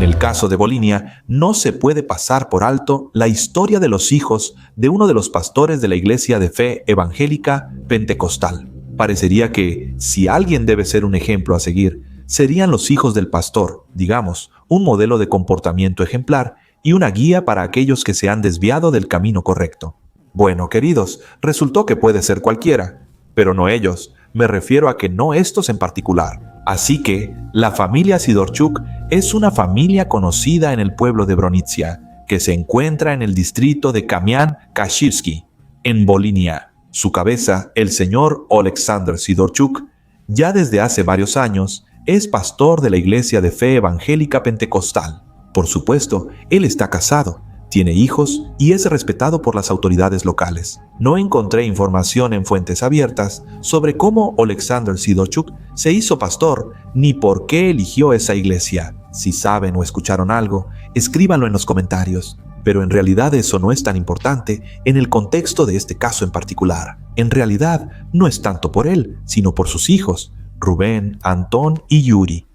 En el caso de Volinia, no se puede pasar por alto la historia de los hijos de uno de los pastores de la Iglesia de Fe Evangélica Pentecostal. Parecería que, si alguien debe ser un ejemplo a seguir, serían los hijos del pastor, digamos, un modelo de comportamiento ejemplar y una guía para aquellos que se han desviado del camino correcto. Bueno, queridos, resultó que puede ser cualquiera, pero no ellos. Me refiero a que no estos en particular. Así que, la familia Sidorchuk es una familia conocida en el pueblo de Bronitsia, que se encuentra en el distrito de Kamian-Kashirski, en Volinia. Su cabeza, el señor Oleksandr Sidorchuk, ya desde hace varios años, es pastor de la Iglesia de Fe Evangélica Pentecostal. Por supuesto, él está casado, tiene hijos y es respetado por las autoridades locales. No encontré información en fuentes abiertas sobre cómo Oleksandr Sidorchuk se hizo pastor ni por qué eligió esa iglesia. Si saben o escucharon algo, escríbanlo en los comentarios. Pero en realidad eso no es tan importante en el contexto de este caso en particular. En realidad no es tanto por él, sino por sus hijos, Rubén, Antón y Yuri.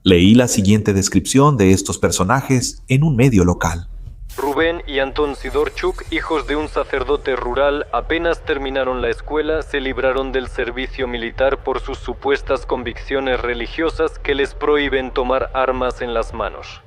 Leí la siguiente descripción de estos personajes en un medio local. Rubén y Antón Sidorchuk, hijos de un sacerdote rural, apenas terminaron la escuela, se libraron del servicio militar por sus supuestas convicciones religiosas que les prohíben tomar armas en las manos.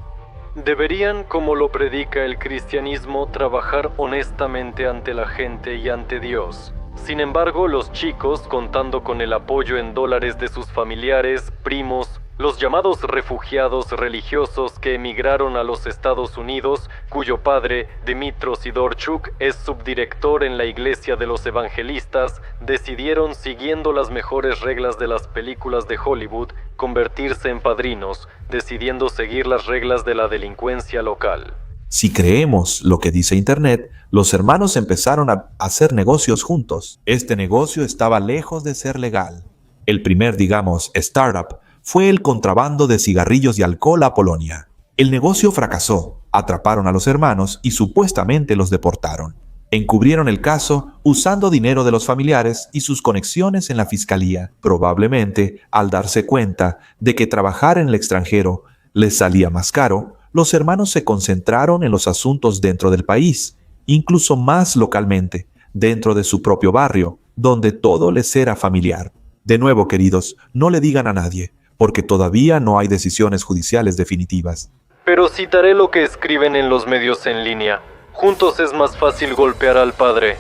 Deberían, como lo predica el cristianismo, trabajar honestamente ante la gente y ante Dios. Sin embargo, los chicos, contando con el apoyo en dólares de sus familiares, primos, los llamados refugiados religiosos que emigraron a los Estados Unidos, cuyo padre, Dmytro Sidorchuk, es subdirector en la Iglesia de los Evangelistas, decidieron, siguiendo las mejores reglas de las películas de Hollywood, convertirse en padrinos, decidiendo seguir las reglas de la delincuencia local. Si creemos lo que dice Internet, los hermanos empezaron a hacer negocios juntos. Este negocio estaba lejos de ser legal. El primer, digamos, startup fue el contrabando de cigarrillos y alcohol a Polonia. El negocio fracasó, atraparon a los hermanos y supuestamente los deportaron. Encubrieron el caso usando dinero de los familiares y sus conexiones en la fiscalía, probablemente al darse cuenta de que trabajar en el extranjero les salía más caro. Los hermanos se concentraron en los asuntos dentro del país, incluso más localmente, dentro de su propio barrio, donde todo les era familiar. De nuevo, queridos, no le digan a nadie, porque todavía no hay decisiones judiciales definitivas. Pero citaré lo que escriben en los medios en línea. Juntos es más fácil golpear al padre.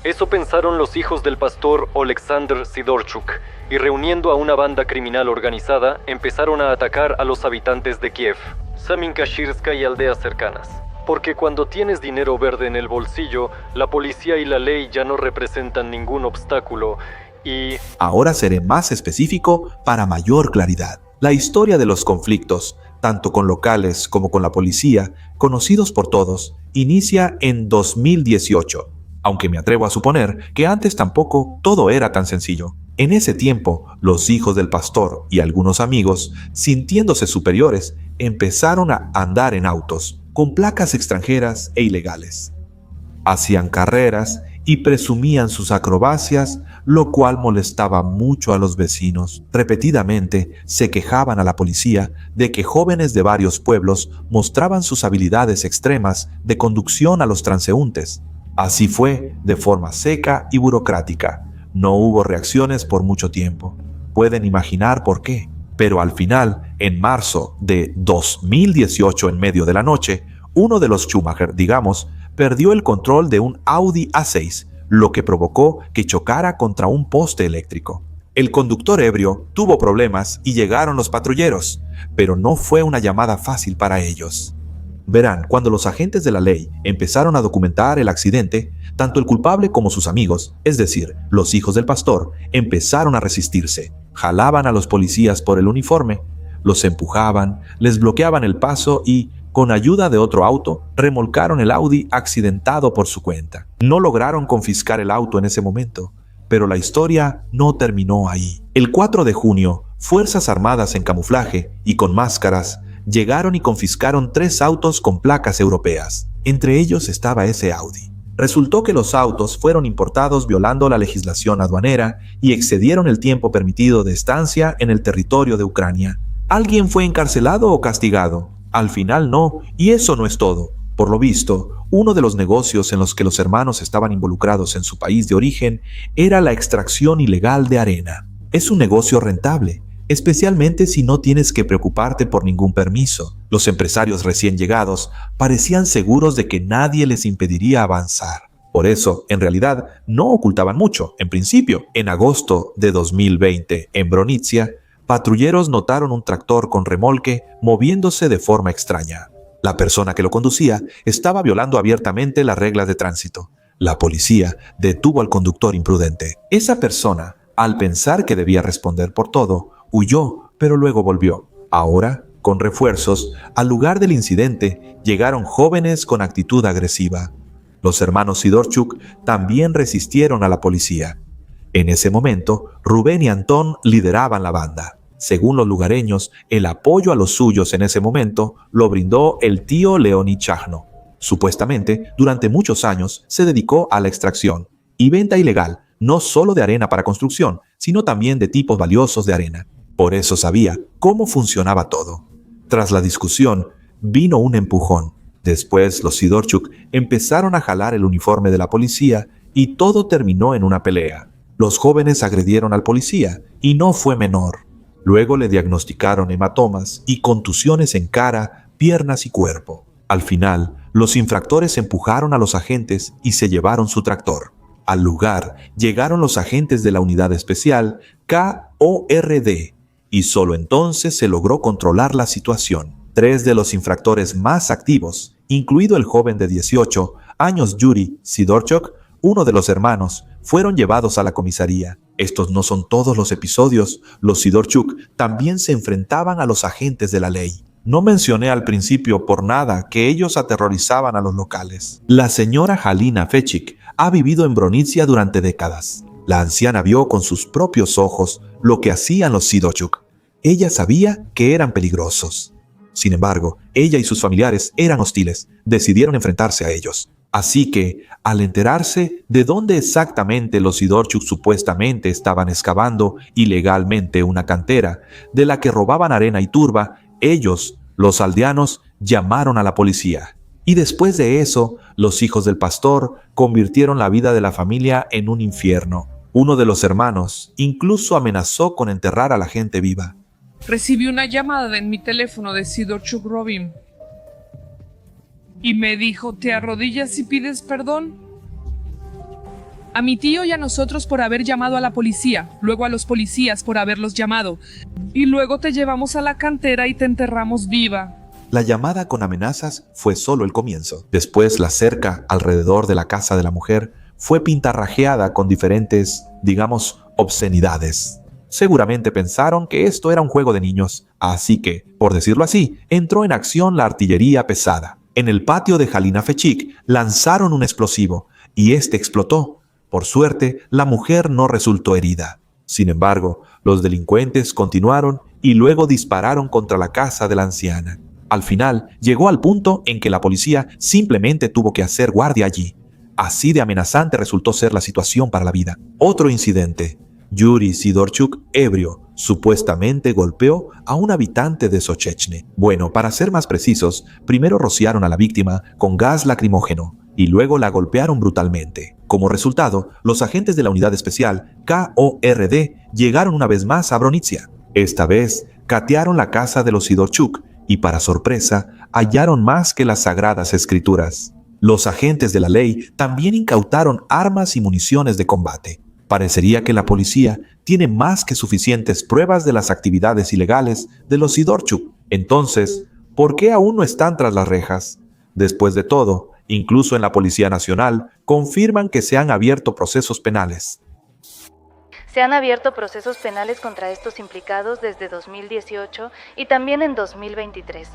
Eso pensaron los hijos del pastor Oleksandr Sidorchuk, y reuniendo a una banda criminal organizada, empezaron a atacar a los habitantes de Kiev, Samin-Kashirska y aldeas cercanas. Porque cuando tienes dinero verde en el bolsillo, la policía y la ley ya no representan ningún obstáculo. Y ahora seré más específico para mayor claridad. La historia de los conflictos, tanto con locales como con la policía, conocidos por todos, inicia en 2018, aunque me atrevo a suponer que antes tampoco todo era tan sencillo. En ese tiempo, los hijos del pastor y algunos amigos, sintiéndose superiores, empezaron a andar en autos, con placas extranjeras e ilegales. Hacían carreras y presumían sus acrobacias, lo cual molestaba mucho a los vecinos. Repetidamente se quejaban a la policía de que jóvenes de varios pueblos mostraban sus habilidades extremas de conducción a los transeúntes. Así fue, de forma seca y burocrática. No hubo reacciones por mucho tiempo. Pueden imaginar por qué. Pero al final, en marzo de 2018, en medio de la noche, uno de los Schumacher, digamos, perdió el control de un Audi A6, lo que provocó que chocara contra un poste eléctrico. El conductor ebrio tuvo problemas y llegaron los patrulleros, pero no fue una llamada fácil para ellos. Verán, cuando los agentes de la ley empezaron a documentar el accidente, tanto el culpable como sus amigos, es decir, los hijos del pastor, empezaron a resistirse. Jalaban a los policías por el uniforme, los empujaban, les bloqueaban el paso y, con ayuda de otro auto, remolcaron el Audi accidentado por su cuenta. No lograron confiscar el auto en ese momento, pero la historia no terminó ahí. El 4 de junio, Fuerzas Armadas en camuflaje y con máscaras llegaron y confiscaron 3 autos con placas europeas. Entre ellos estaba ese Audi. Resultó que los autos fueron importados violando la legislación aduanera y excedieron el tiempo permitido de estancia en el territorio de Ucrania. ¿Alguien fue encarcelado o castigado? Al final no, y eso no es todo. Por lo visto, uno de los negocios en los que los hermanos estaban involucrados en su país de origen era la extracción ilegal de arena. Es un negocio rentable, especialmente si no tienes que preocuparte por ningún permiso. Los empresarios recién llegados parecían seguros de que nadie les impediría avanzar. Por eso, en realidad, no ocultaban mucho. En principio, en agosto de 2020, en Bronitsia, patrulleros notaron un tractor con remolque moviéndose de forma extraña. La persona que lo conducía estaba violando abiertamente las reglas de tránsito. La policía detuvo al conductor imprudente. Esa persona, al pensar que debía responder por todo, huyó, pero luego volvió. Ahora, con refuerzos, al lugar del incidente llegaron jóvenes con actitud agresiva. Los hermanos Sidorchuk también resistieron a la policía. En ese momento, Rubén y Antón lideraban la banda. Según los lugareños, el apoyo a los suyos en ese momento lo brindó el tío Leonid Chajno. Supuestamente, durante muchos años se dedicó a la extracción y venta ilegal, no solo de arena para construcción, sino también de tipos valiosos de arena. Por eso sabía cómo funcionaba todo. Tras la discusión, vino un empujón. Después, los Sidorchuk empezaron a jalar el uniforme de la policía y todo terminó en una pelea. Los jóvenes agredieron al policía y no fue menor. Luego le diagnosticaron hematomas y contusiones en cara, piernas y cuerpo. Al final, los infractores empujaron a los agentes y se llevaron su tractor. Al lugar llegaron los agentes de la unidad especial KORD y solo entonces se logró controlar la situación. 3 de los infractores más activos, incluido el joven de 18 años Yuri Sidorchuk, uno de los hermanos, fueron llevados a la comisaría. Estos no son todos los episodios. Los Sidorchuk también se enfrentaban a los agentes de la ley. No mencioné al principio por nada que ellos aterrorizaban a los locales. La señora Halina Fechik ha vivido en Bronitsia durante décadas. La anciana vio con sus propios ojos lo que hacían los Sidorchuk. Ella sabía que eran peligrosos. Sin embargo, ella y sus familiares eran hostiles. Decidieron enfrentarse a ellos. Así que, al enterarse de dónde exactamente los Sidorchuk supuestamente estaban excavando ilegalmente una cantera de la que robaban arena y turba, ellos, los aldeanos, llamaron a la policía. Y después de eso, los hijos del pastor convirtieron la vida de la familia en un infierno. Uno de los hermanos incluso amenazó con enterrar a la gente viva. Recibí una llamada en mi teléfono de Sidorchuk Robin y me dijo: ¿te arrodillas y pides perdón? A mi tío y a nosotros por haber llamado a la policía, luego a los policías por haberlos llamado, y luego te llevamos a la cantera y te enterramos viva. La llamada con amenazas fue solo el comienzo. Después, la cerca alrededor de la casa de la mujer fue pintarrajeada con diferentes, obscenidades. Seguramente pensaron que esto era un juego de niños, así que, por decirlo así, entró en acción la artillería pesada. En el patio de Halina Fechik lanzaron un explosivo y este explotó. Por suerte, la mujer no resultó herida. Sin embargo, los delincuentes continuaron y luego dispararon contra la casa de la anciana. Al final, llegó al punto en que la policía simplemente tuvo que hacer guardia allí. Así de amenazante resultó ser la situación para la vida. Otro incidente. Yuri Sidorchuk, ebrio, supuestamente golpeó a un habitante de Sochechne. Bueno, para ser más precisos, primero rociaron a la víctima con gas lacrimógeno y luego la golpearon brutalmente. Como resultado, los agentes de la unidad especial KORD llegaron una vez más a Bronitsia. Esta vez, catearon la casa de los Sidorchuk y, para sorpresa, hallaron más que las sagradas escrituras. Los agentes de la ley también incautaron armas y municiones de combate. Parecería que la policía tiene más que suficientes pruebas de las actividades ilegales de los Sidorchuk. Entonces, ¿por qué aún no están tras las rejas? Después de todo, incluso en la Policía Nacional, confirman que se han abierto procesos penales. Se han abierto procesos penales contra estos implicados desde 2018 y también en 2023.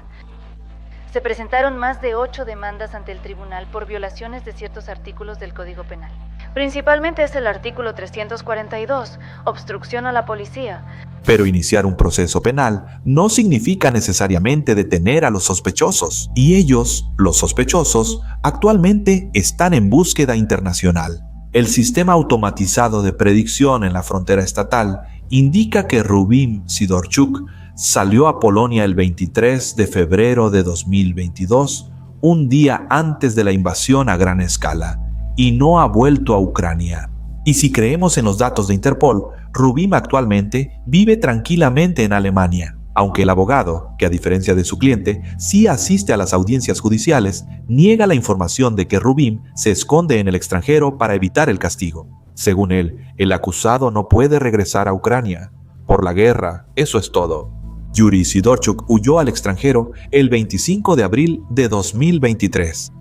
Se presentaron más de 8 demandas ante el tribunal por violaciones de ciertos artículos del Código Penal. Principalmente es el artículo 342, obstrucción a la policía. Pero iniciar un proceso penal no significa necesariamente detener a los sospechosos. Y ellos, los sospechosos, actualmente están en búsqueda internacional. El sistema automatizado de predicción en la frontera estatal indica que Rubin Sidorchuk salió a Polonia el 23 de febrero de 2022, un día antes de la invasión a gran escala, y no ha vuelto a Ucrania. Y si creemos en los datos de Interpol, Rubim actualmente vive tranquilamente en Alemania, aunque el abogado, que a diferencia de su cliente, sí asiste a las audiencias judiciales, niega la información de que Rubim se esconde en el extranjero para evitar el castigo. Según él, el acusado no puede regresar a Ucrania. Por la guerra, eso es todo. Yuri Sidorchuk huyó al extranjero el 25 de abril de 2023.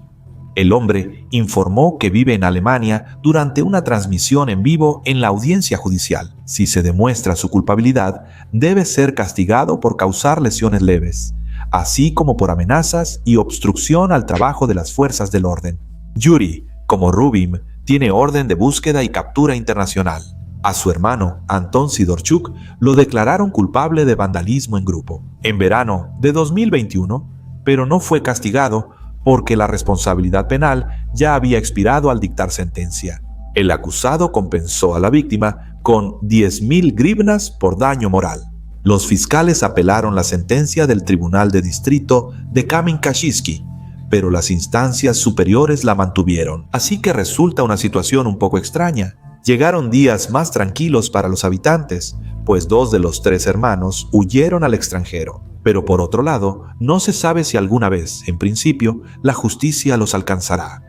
El hombre informó que vive en Alemania durante una transmisión en vivo en la audiencia judicial. Si se demuestra su culpabilidad, debe ser castigado por causar lesiones leves, así como por amenazas y obstrucción al trabajo de las fuerzas del orden. Yuri, como Rubim, tiene orden de búsqueda y captura internacional. A su hermano, Anton Sidorchuk, lo declararon culpable de vandalismo en grupo en verano de 2021, pero no fue castigado porque la responsabilidad penal ya había expirado al dictar sentencia. El acusado compensó a la víctima con 10.000 grivnas por daño moral. Los fiscales apelaron la sentencia del Tribunal de Distrito de Kamień-Kaszycki, pero las instancias superiores la mantuvieron. Así que resulta una situación un poco extraña. Llegaron días más tranquilos para los habitantes, pues 2 de los 3 hermanos huyeron al extranjero. Pero por otro lado, no se sabe si alguna vez, en principio, la justicia los alcanzará.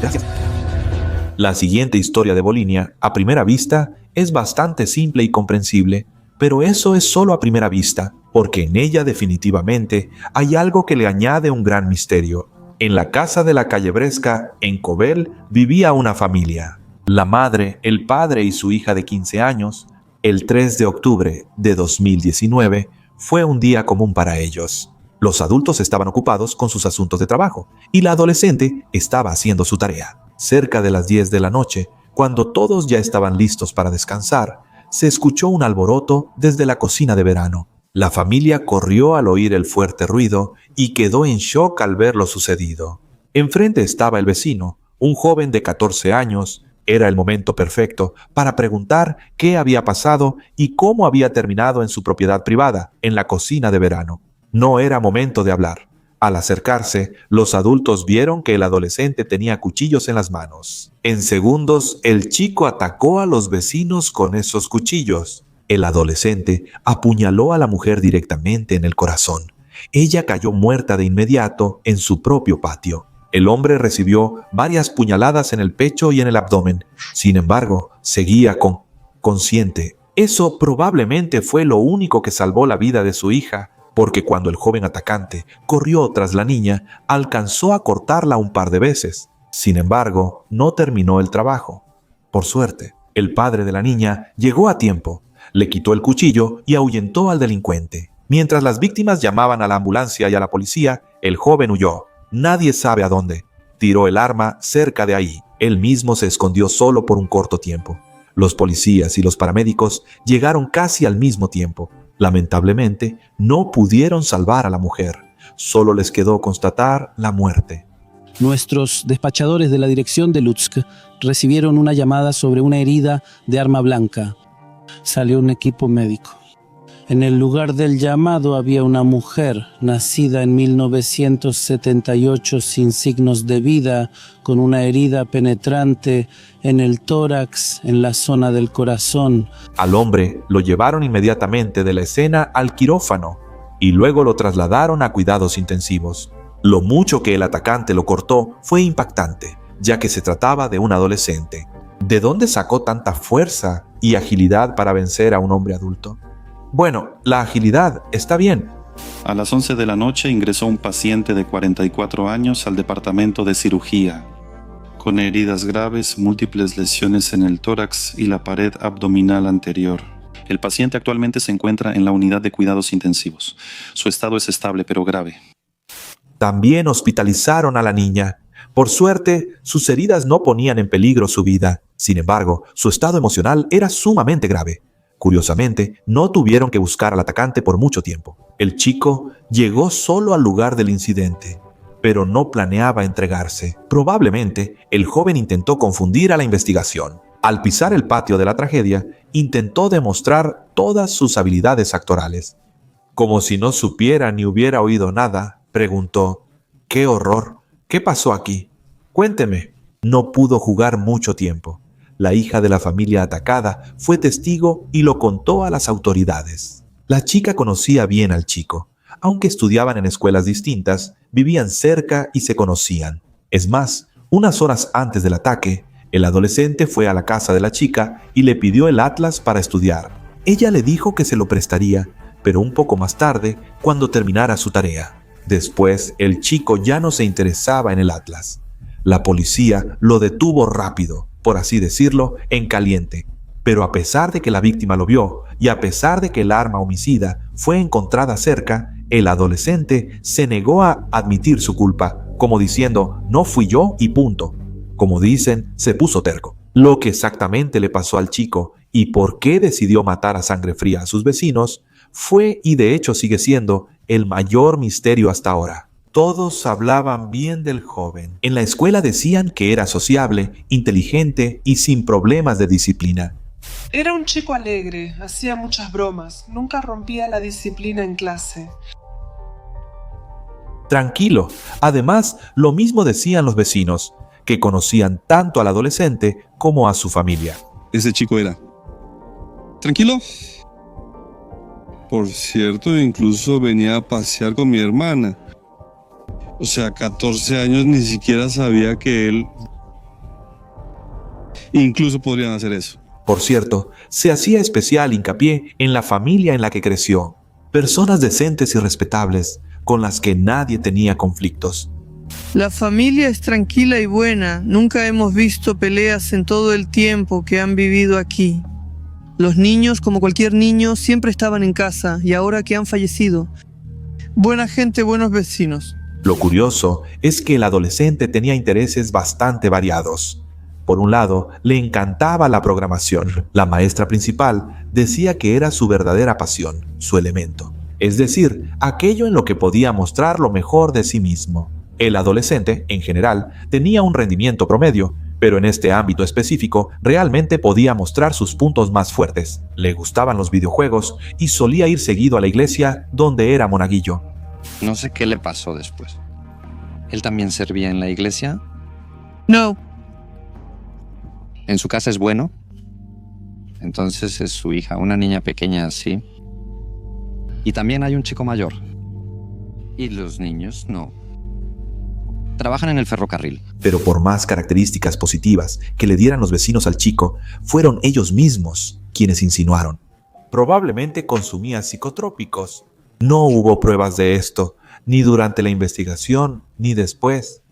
Gracias. La siguiente historia de Volinia, a primera vista, es bastante simple y comprensible, pero eso es solo a primera vista, porque en ella definitivamente hay algo que le añade un gran misterio. En la casa de la calle Bresca, en Kovel, vivía una familia. La madre, el padre y su hija de 15 años. El 3 de octubre de 2019 fue un día común para ellos. Los adultos estaban ocupados con sus asuntos de trabajo y la adolescente estaba haciendo su tarea. Cerca de las 10 de la noche, cuando todos ya estaban listos para descansar, se escuchó un alboroto desde la cocina de verano. La familia corrió al oír el fuerte ruido y quedó en shock al ver lo sucedido. Enfrente estaba el vecino, un joven de 14 años. Era el momento perfecto para preguntar qué había pasado y cómo había terminado en su propiedad privada, en la cocina de verano. No era momento de hablar. Al acercarse, los adultos vieron que el adolescente tenía cuchillos en las manos. En segundos, el chico atacó a los vecinos con esos cuchillos. El adolescente apuñaló a la mujer directamente en el corazón. Ella cayó muerta de inmediato en su propio patio. El hombre recibió varias puñaladas en el pecho y en el abdomen. Sin embargo, seguía consciente. Eso probablemente fue lo único que salvó la vida de su hija, porque cuando el joven atacante corrió tras la niña, alcanzó a cortarla un par de veces. Sin embargo, no terminó el trabajo. Por suerte, el padre de la niña llegó a tiempo, le quitó el cuchillo y ahuyentó al delincuente. Mientras las víctimas llamaban a la ambulancia y a la policía, el joven huyó. Nadie sabe a dónde. Tiró el arma cerca de ahí. Él mismo se escondió solo por un corto tiempo. Los policías y los paramédicos llegaron casi al mismo tiempo. Lamentablemente, no pudieron salvar a la mujer. Solo les quedó constatar la muerte. Nuestros despachadores de la dirección de Lutsk recibieron una llamada sobre una herida de arma blanca. Salió un equipo médico. En el lugar del llamado había una mujer, nacida en 1978 sin signos de vida, con una herida penetrante en el tórax, en la zona del corazón. Al hombre lo llevaron inmediatamente de la escena al quirófano y luego lo trasladaron a cuidados intensivos. Lo mucho que el atacante lo cortó fue impactante, ya que se trataba de un adolescente. ¿De dónde sacó tanta fuerza y agilidad para vencer a un hombre adulto? Bueno, la agilidad está bien. A las 11 de la noche ingresó un paciente de 44 años al departamento de cirugía, con heridas graves, múltiples lesiones en el tórax y la pared abdominal anterior. El paciente actualmente se encuentra en la unidad de cuidados intensivos. Su estado es estable pero grave. También hospitalizaron a la niña. Por suerte, sus heridas no ponían en peligro su vida. Sin embargo, su estado emocional era sumamente grave. Curiosamente, no tuvieron que buscar al atacante por mucho tiempo. El chico llegó solo al lugar del incidente, pero no planeaba entregarse. Probablemente, el joven intentó confundir a la investigación. Al pisar el patio de la tragedia, intentó demostrar todas sus habilidades actorales. Como si no supiera ni hubiera oído nada, preguntó: «¡Qué horror! ¿Qué pasó aquí? Cuénteme». No pudo jugar mucho tiempo. La hija de la familia atacada fue testigo y lo contó a las autoridades. La chica conocía bien al chico. Aunque estudiaban en escuelas distintas, vivían cerca y se conocían. Es más, unas horas antes del ataque, el adolescente fue a la casa de la chica y le pidió el atlas para estudiar. Ella le dijo que se lo prestaría, pero un poco más tarde, cuando terminara su tarea. Después, el chico ya no se interesaba en el atlas. La policía lo detuvo rápido, por así decirlo, en caliente. Pero a pesar de que la víctima lo vio y a pesar de que el arma homicida fue encontrada cerca, el adolescente se negó a admitir su culpa, como diciendo: «No fui yo y punto». Como dicen, se puso terco. Lo que exactamente le pasó al chico y por qué decidió matar a sangre fría a sus vecinos fue, y de hecho sigue siendo, el mayor misterio hasta ahora. Todos hablaban bien del joven. En la escuela decían que era sociable, inteligente y sin problemas de disciplina. Era un chico alegre, hacía muchas bromas, nunca rompía la disciplina en clase. Tranquilo. Además, lo mismo decían los vecinos, que conocían tanto al adolescente como a su familia. Ese chico era tranquilo. Por cierto, incluso venía a pasear con mi hermana. O sea, 14 años, ni siquiera sabía que él incluso podrían hacer eso. Por cierto, se hacía especial hincapié en la familia en la que creció. Personas decentes y respetables, con las que nadie tenía conflictos. La familia es tranquila y buena. Nunca hemos visto peleas en todo el tiempo que han vivido aquí. Los niños, como cualquier niño, siempre estaban en casa y ahora que han fallecido. Buena gente, buenos vecinos. Lo curioso es que el adolescente tenía intereses bastante variados. Por un lado, le encantaba la programación. La maestra principal decía que era su verdadera pasión, su elemento. Es decir, aquello en lo que podía mostrar lo mejor de sí mismo. El adolescente, en general, tenía un rendimiento promedio, pero en este ámbito específico realmente podía mostrar sus puntos más fuertes. Le gustaban los videojuegos y solía ir seguido a la iglesia donde era monaguillo. No sé qué le pasó después. ¿Él también servía en la iglesia? No. ¿En su casa es bueno? Entonces es su hija, una niña pequeña así. Y también hay un chico mayor. Y los niños no. Trabajan en el ferrocarril. Pero por más características positivas que le dieran los vecinos al chico, fueron ellos mismos quienes insinuaron. Probablemente consumía psicotrópicos. No hubo pruebas de esto, ni durante la investigación, ni después.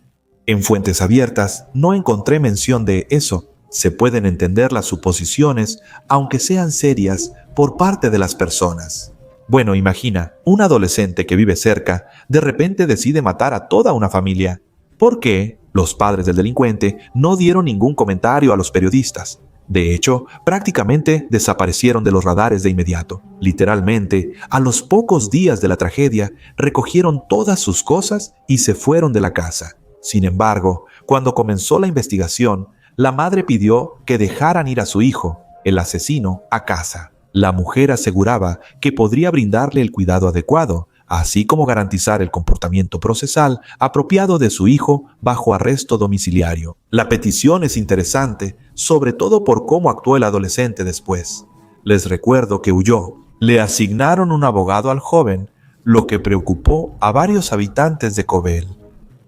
En fuentes abiertas no encontré mención de eso. Se pueden entender las suposiciones, aunque sean serias, por parte de las personas. Bueno, imagina, un adolescente que vive cerca, de repente decide matar a toda una familia. ¿Por qué? Los padres del delincuente no dieron ningún comentario a los periodistas. De hecho, prácticamente desaparecieron de los radares de inmediato. Literalmente, a los pocos días de la tragedia, recogieron todas sus cosas y se fueron de la casa. Sin embargo, cuando comenzó la investigación, la madre pidió que dejaran ir a su hijo, el asesino, a casa. La mujer aseguraba que podría brindarle el cuidado adecuado, así como garantizar el comportamiento procesal apropiado de su hijo bajo arresto domiciliario. La petición es interesante, sobre todo por cómo actuó el adolescente después. Les recuerdo que huyó. Le asignaron un abogado al joven, lo que preocupó a varios habitantes de Kovel.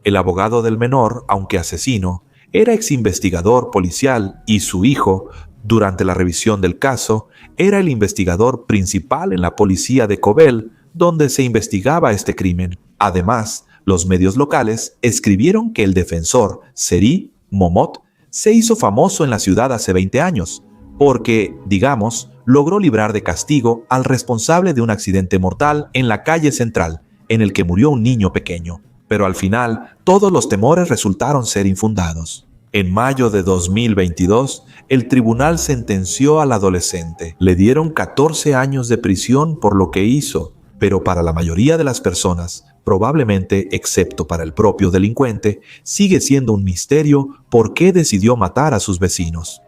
El abogado del menor, aunque asesino, era exinvestigador policial y su hijo, durante la revisión del caso, era el investigador principal en la policía de Kovel, donde se investigaba este crimen. Además, los medios locales escribieron que el defensor, Seri Momot, se hizo famoso en la ciudad hace 20 años, porque, digamos, logró librar de castigo al responsable de un accidente mortal en la calle central, en el que murió un niño pequeño. Pero al final, todos los temores resultaron ser infundados. En mayo de 2022, el tribunal sentenció al adolescente. Le dieron 14 años de prisión por lo que hizo, pero para la mayoría de las personas, probablemente excepto para el propio delincuente, sigue siendo un misterio por qué decidió matar a sus vecinos.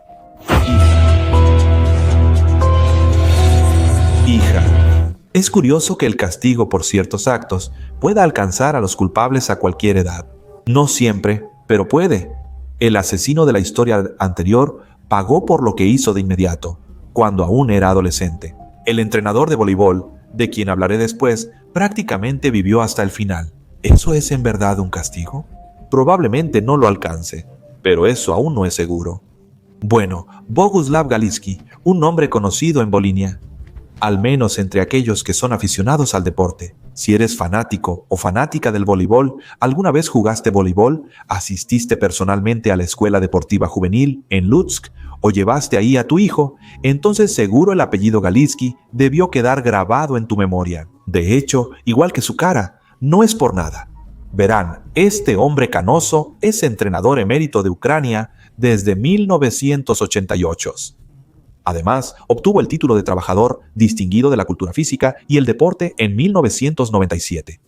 Es curioso que el castigo por ciertos actos pueda alcanzar a los culpables a cualquier edad. No siempre, pero puede. El asesino de la historia anterior pagó por lo que hizo de inmediato, cuando aún era adolescente. El entrenador de voleibol, de quien hablaré después, prácticamente vivió hasta el final. ¿Eso es en verdad un castigo? Probablemente no lo alcance, pero eso aún no es seguro. Bueno, Boguslav Galitzki, un nombre conocido en Volinia, al menos entre aquellos que son aficionados al deporte. Si eres fanático o fanática del voleibol, alguna vez jugaste voleibol, asististe personalmente a la escuela deportiva juvenil en Lutsk o llevaste ahí a tu hijo, entonces seguro el apellido Galitzki debió quedar grabado en tu memoria. De hecho, igual que su cara, no es por nada. Verán, este hombre canoso es entrenador emérito de Ucrania desde 1988. Además, obtuvo el título de trabajador distinguido de la cultura física y el deporte en 1997.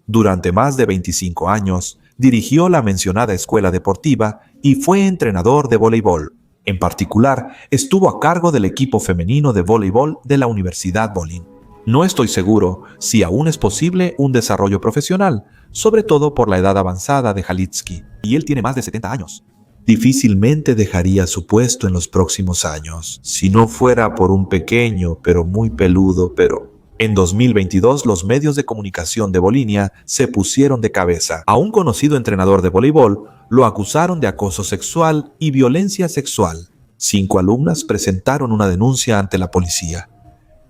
Durante más de 25 años, dirigió la mencionada escuela deportiva y fue entrenador de voleibol. En particular, estuvo a cargo del equipo femenino de voleibol de la Universidad Volyn. No estoy seguro si aún es posible un desarrollo profesional, sobre todo por la edad avanzada de Galitzki, y él tiene más de 70 años. Difícilmente dejaría su puesto en los próximos años, si no fuera por un pequeño pero muy peludo pero. En 2022 los medios de comunicación de Volinia se pusieron de cabeza. A un conocido entrenador de voleibol lo acusaron de acoso sexual y violencia sexual. 5 alumnas presentaron una denuncia ante la policía.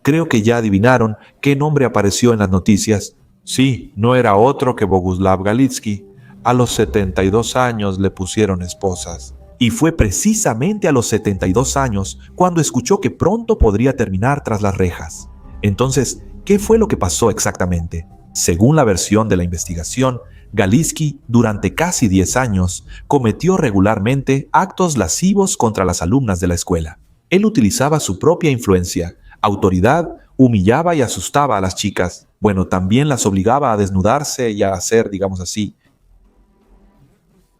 Creo que ya adivinaron qué nombre apareció en las noticias. Sí, no era otro que Boguslav Galitzki. A los 72 años le pusieron esposas. Y fue precisamente a los 72 años cuando escuchó que pronto podría terminar tras las rejas. Entonces, ¿qué fue lo que pasó exactamente? Según la versión de la investigación, Galitzki, durante casi 10 años, cometió regularmente actos lascivos contra las alumnas de la escuela. Él utilizaba su propia influencia, autoridad, humillaba y asustaba a las chicas. Bueno, también las obligaba a desnudarse y a hacer, digamos así,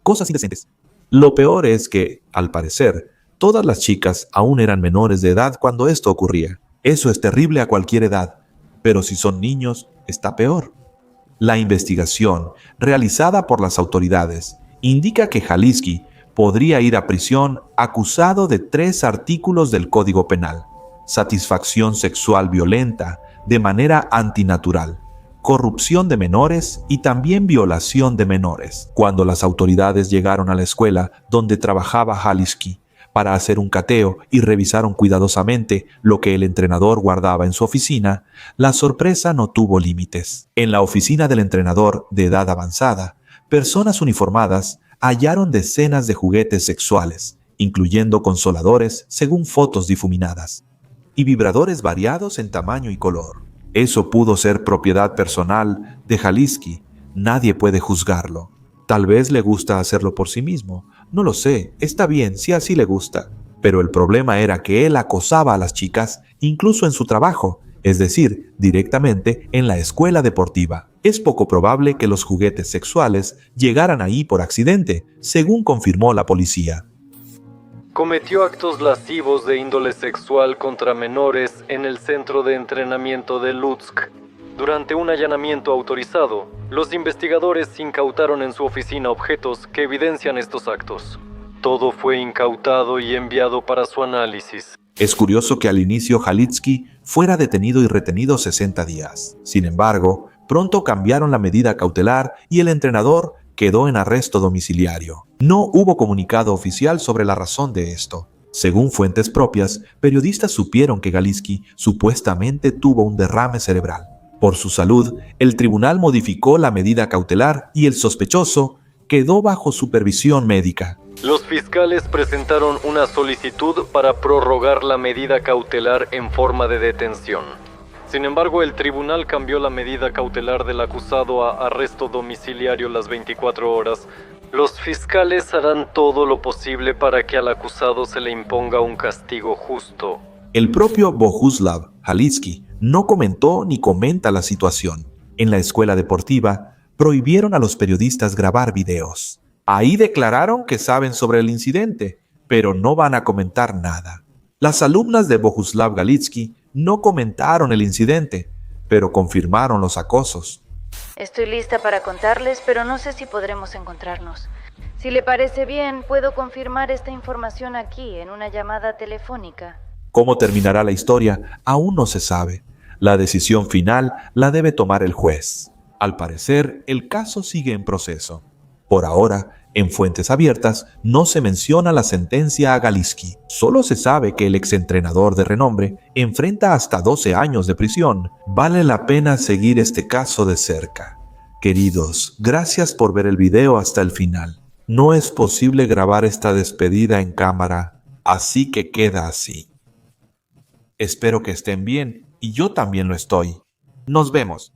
cosas indecentes. Lo peor es que, al parecer, todas las chicas aún eran menores de edad cuando esto ocurría. Eso es terrible a cualquier edad, pero si son niños, está peor. La investigación, realizada por las autoridades, indica que Galitzki podría ir a prisión acusado de 3 artículos del Código Penal: satisfacción sexual violenta de manera antinatural, corrupción de menores y también violación de menores. Cuando las autoridades llegaron a la escuela donde trabajaba Galitzki para hacer un cateo y revisaron cuidadosamente lo que el entrenador guardaba en su oficina, la sorpresa no tuvo límites. En la oficina del entrenador de edad avanzada, personas uniformadas hallaron decenas de juguetes sexuales, incluyendo consoladores según fotos difuminadas, y vibradores variados en tamaño y color. Eso pudo ser propiedad personal de Galitzki. Nadie puede juzgarlo. Tal vez le gusta hacerlo por sí mismo. No lo sé, está bien si así le gusta. Pero el problema era que él acosaba a las chicas incluso en su trabajo, es decir, directamente en la escuela deportiva. Es poco probable que los juguetes sexuales llegaran ahí por accidente, según confirmó la policía. Cometió actos lascivos de índole sexual contra menores en el centro de entrenamiento de Lutsk. Durante un allanamiento autorizado, los investigadores incautaron en su oficina objetos que evidencian estos actos. Todo fue incautado y enviado para su análisis. Es curioso que al inicio Galitzki fuera detenido y retenido 60 días. Sin embargo, pronto cambiaron la medida cautelar y el entrenador quedó en arresto domiciliario. No hubo comunicado oficial sobre la razón de esto. Según fuentes propias, periodistas supieron que Galitzki supuestamente tuvo un derrame cerebral. Por su salud, el tribunal modificó la medida cautelar y el sospechoso quedó bajo supervisión médica. Los fiscales presentaron una solicitud para prorrogar la medida cautelar en forma de detención. Sin embargo, el tribunal cambió la medida cautelar del acusado a arresto domiciliario las 24 horas. Los fiscales harán todo lo posible para que al acusado se le imponga un castigo justo. El propio Boguslav Galitzki no comentó ni comenta la situación. En la escuela deportiva prohibieron a los periodistas grabar videos. Ahí declararon que saben sobre el incidente, pero no van a comentar nada. Las alumnas de Boguslav Galitzki no comentaron el incidente, pero confirmaron los acosos. Estoy lista para contarles, pero no sé si podremos encontrarnos. Si le parece bien, puedo confirmar esta información aquí, en una llamada telefónica. ¿Cómo terminará la historia? Aún no se sabe. La decisión final la debe tomar el juez. Al parecer, el caso sigue en proceso. Por ahora, en fuentes abiertas, no se menciona la sentencia a Galiski. Solo se sabe que el exentrenador de renombre enfrenta hasta 12 años de prisión. Vale la pena seguir este caso de cerca. Queridos, gracias por ver el video hasta el final. No es posible grabar esta despedida en cámara, así que queda así. Espero que estén bien y yo también lo estoy. Nos vemos.